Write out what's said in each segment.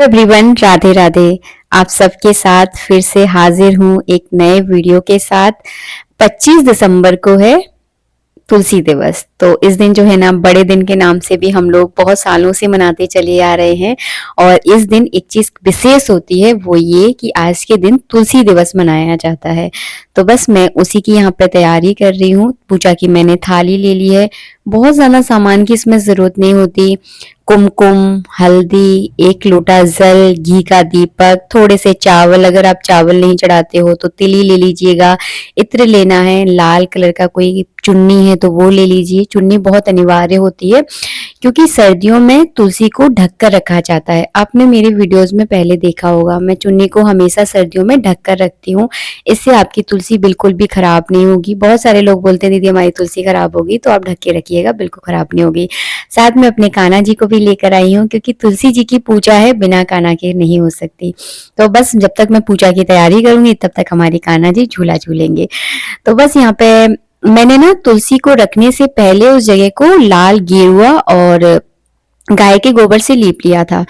Everyone, Radhe Radhe. आप सबके साथ फिर से हाजिर हूँ एक नए वीडियो के साथ। 25 दिसंबर को है तुलसी दिवस। तो इस दिन जो है ना, बड़े दिन के नाम से भी हम लोग बहुत सालों से मनाते चले आ रहे हैं। और इस दिन एक चीज विशेष होती है, वो ये कि आज के दिन तुलसी दिवस मनाया जाता है। तो बस मैं उसी की यहाँ पे तैयारी कर रही हूँ। पूजा की मैंने थाली ले ली है। बहुत ज्यादा सामान की इसमें जरूरत नहीं होती। कुमकुम, हल्दी, एक लोटा जल, घी का दीपक, थोड़े से चावल, अगर आप चावल नहीं चढ़ाते हो तो तिली ले लीजिएगा। इत्र लेना है, लाल कलर का कोई चुन्नी है तो वो ले लीजिए। चुन्नी बहुत अनिवार्य होती है क्योंकि सर्दियों में तुलसी को ढक कर रखा जाता है। आपने मेरे वीडियोस में पहले देखा होगा, मैं चुन्नी को हमेशा सर्दियों में ढक कर रखती हूँ। इससे आपकी तुलसी बिल्कुल भी खराब नहीं होगी। बहुत सारे लोग बोलते हैं दीदी हमारी तुलसी खराब होगी, तो आप ढक के रखिएगा, बिल्कुल खराब नहीं होगी। साथ में अपने कान्हा जी को भी लेकर आई हूँ क्योंकि तुलसी जी की पूजा है, बिना कान्हा के नहीं हो सकती। तो बस जब तक मैं पूजा की तैयारी करूंगी तब तक हमारी कान्हा जी झूला झूलेंगे। तो बस यहाँ पे मैंने ना तुलसी को रखने से पहले उस जगह को लाल गेरुआ और गाय के गोबर से लीप लिया था।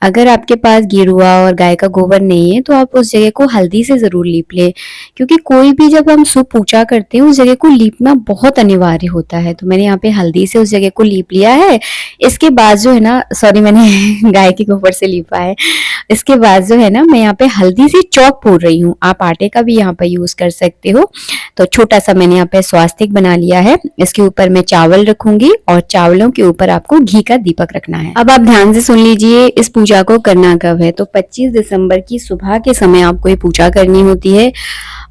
अगर आपके पास गेरुआ और गाय का गोबर नहीं है तो आप उस जगह को हल्दी से जरूर लीप ले, क्योंकि कोई भी जब हम शुभ पूजा करते हैं उस जगह को लीपना बहुत अनिवार्य होता है। तो मैंने यहाँ पे हल्दी से उस जगह को लीप लिया है। इसके बाद जो है ना, सॉरी, मैंने गाय के गोबर से लीपा है। इसके बाद जो है ना, मैं यहाँ पे हल्दी से चौक पूर रही हूँ। आप आटे का भी यहाँ पे यूज कर सकते हो। तो छोटा सा मैंने यहाँ पे स्वास्तिक बना लिया है। इसके ऊपर मैं चावल रखूंगी और चावलों के ऊपर आपको घी का दीपक रखना है। अब आप ध्यान से सुन लीजिए, इस पूजा को करना कब है। तो 25 दिसंबर की सुबह के समय आपको ये पूजा करनी होती है।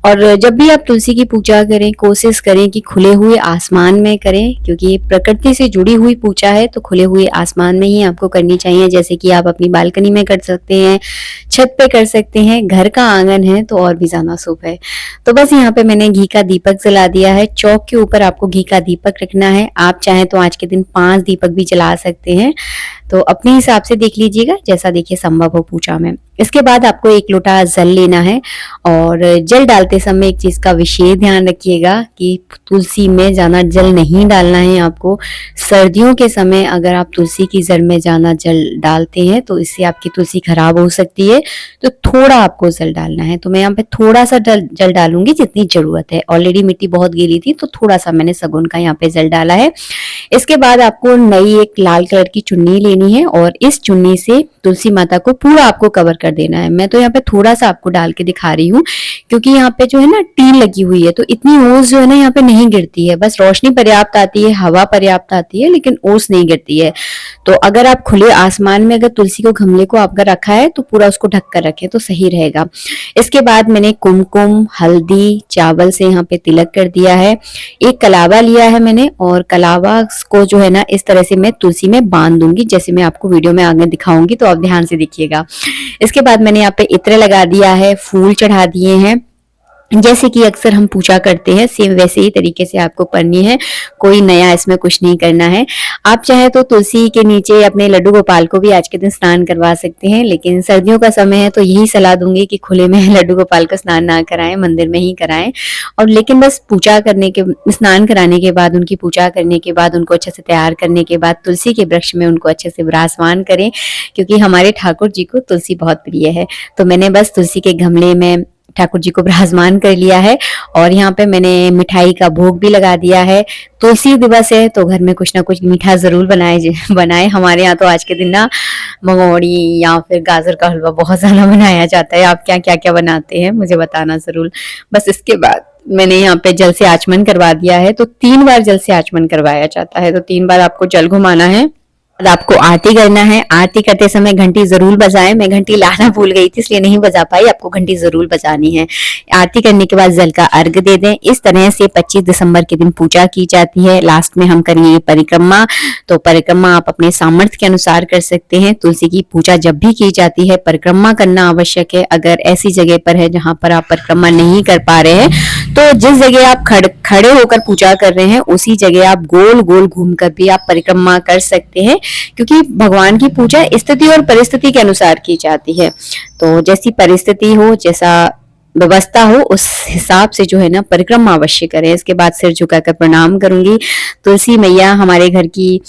और जब भी आप तुलसी की पूजा करें, कोशिश करें कि खुले हुए आसमान में करें, क्योंकि प्रकृति से जुड़ी हुई पूजा है तो खुले हुए आसमान में ही आपको करनी चाहिए। जैसे कि आप अपनी बालकनी में कर सकते हैं, छत पे कर सकते हैं, घर का आंगन है तो और भी ज्यादा शुभ है। तो बस यहाँ पे मैंने घी का दीपक जला दिया है। चौक के ऊपर आपको घी का दीपक रखना है। आप चाहें तो आज के दिन 5 दीपक भी जला सकते हैं। तो अपने हिसाब से देख लीजिएगा, जैसा देखिए संभव हो पूजा में। इसके बाद आपको एक लोटा जल लेना है और जल डालते समय एक चीज का विशेष ध्यान रखिएगा कि तुलसी में ज्यादा जल नहीं डालना है आपको। सर्दियों के समय अगर आप तुलसी की जड़ में ज्यादा जल डालते हैं तो इससे आपकी तुलसी खराब हो सकती है। तो थोड़ा आपको जल डालना है। तो मैं यहाँ पे थोड़ा सा जल डालूंगी जितनी जरूरत है। ऑलरेडी मिट्टी बहुत गीली थी तो थोड़ा सा मैंने सगुन का यहाँ पे जल डाला है। इसके बाद आपको नई एक लाल कलर की चुन्नी लेनी है और इस चुन्नी से तुलसी माता को पूरा आपको कवर कर देना है। मैं तो यहाँ पे थोड़ा सा आपको डाल के दिखा रही हूँ क्योंकि यहाँ पे जो है ना टीन लगी हुई है, तो इतनी ओस जो है ना यहाँ पे नहीं गिरती है। बस रोशनी पर्याप्त आती है, हवा पर्याप्त आती है, लेकिन ओस नहीं गिरती है। तो अगर आप खुले आसमान में अगर तुलसी को गमले को आपका रखा है तो पूरा उसको ढक कर रखें तो सही रहेगा। इसके बाद मैंने कुमकुम, हल्दी, चावल से यहाँ पे तिलक कर दिया है। एक कलावा लिया है मैंने और कलावा को जो है ना इस तरह से मैं तुलसी में बांध दूंगी, जैसे मैं आपको वीडियो में आगे दिखाऊंगी, तो आप ध्यान से देखिएगा। इसके बाद मैंने यहाँ पे इत्र लगा दिया है, फूल चढ़ा दिए हैं। जैसे कि अक्सर हम पूजा करते हैं सेम वैसे ही तरीके से आपको करनी है। कोई नया इसमें कुछ नहीं करना है। आप चाहे तो तुलसी के नीचे अपने लड्डू गोपाल को भी आज के दिन स्नान करवा सकते हैं, लेकिन सर्दियों का समय है तो यही सलाह दूंगी कि खुले में लड्डू गोपाल को स्नान ना कराएं, मंदिर में ही कराएं। और लेकिन बस पूजा करने के, स्नान कराने के बाद, उनकी पूजा करने के बाद, उनको अच्छे से तैयार करने के बाद तुलसी के वृक्ष में उनको अच्छे से विराजमान करें, क्योंकि हमारे ठाकुर जी को तुलसी बहुत प्रिय है। तो मैंने बस तुलसी के गमले में ठाकुर जी को विराजमान कर लिया है और यहाँ पे मैंने मिठाई का भोग भी लगा दिया है। तुलसी दिवस है तो घर में कुछ ना कुछ मीठा जरूर बनाए। हमारे यहाँ तो आज के दिन ना मंगोड़ी या फिर गाजर का हलवा बहुत ज्यादा बनाया जाता है। आप क्या क्या क्या बनाते हैं मुझे बताना जरूर। बस इसके बाद मैंने यहाँ पे जल से आचमन करवा दिया है। तो 3 बार जल से आचमन करवाया जाता है, तो 3 बार आपको जल घुमाना है। आपको आरती करना है। आरती करते समय घंटी जरूर बजाएं। मैं घंटी लाना भूल गई थी इसलिए नहीं बजा पाई, आपको घंटी जरूर बजानी है। आरती करने के बाद जल का अर्घ दे दें। इस तरह से 25 दिसंबर के दिन पूजा की जाती है। लास्ट में हम करेंगे परिक्रमा। तो परिक्रमा आप अपने सामर्थ्य के अनुसार कर सकते हैं। तुलसी की पूजा जब भी की जाती है परिक्रमा करना आवश्यक है। अगर ऐसी जगह पर है जहां पर आप परिक्रमा नहीं कर पा रहे हैं तो जिस जगह आप खड़े होकर पूजा कर रहे हैं उसी जगह आप गोल गोल घूमकर भी आप परिक्रमा कर सकते हैं, क्योंकि भगवान की पूजा स्थिति और परिस्थिति के अनुसार की जाती है। तो जैसी परिस्थिति हो, जैसा व्यवस्था हो उस हिसाब से जो है ना परिक्रमा अवश्य करें। इसके बाद सिर झुकाकर प्रणाम करूंगी। तुलसी मैया हमारे घर की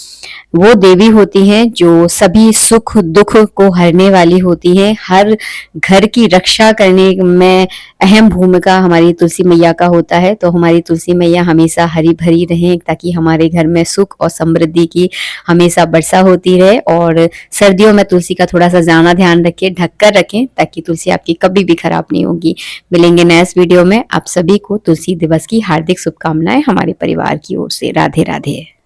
वो देवी होती हैं जो सभी सुख दुख को हरने वाली होती है। हर घर की रक्षा करने में अहम भूमिका हमारी तुलसी मैया का होता है। तो हमारी तुलसी मैया हमेशा हरी भरी रहें ताकि हमारे घर में सुख और समृद्धि की हमेशा वर्षा होती रहे। और सर्दियों में तुलसी का थोड़ा सा ज्यादा ध्यान रखें, ढककर रखें ताकि तुलसी आपकी कभी भी खराब नहीं होगी। मिलेंगे नेक्स्ट वीडियो में। आप सभी को तुलसी दिवस की हार्दिक शुभकामनाएं हमारे परिवार की ओर से। राधे राधे।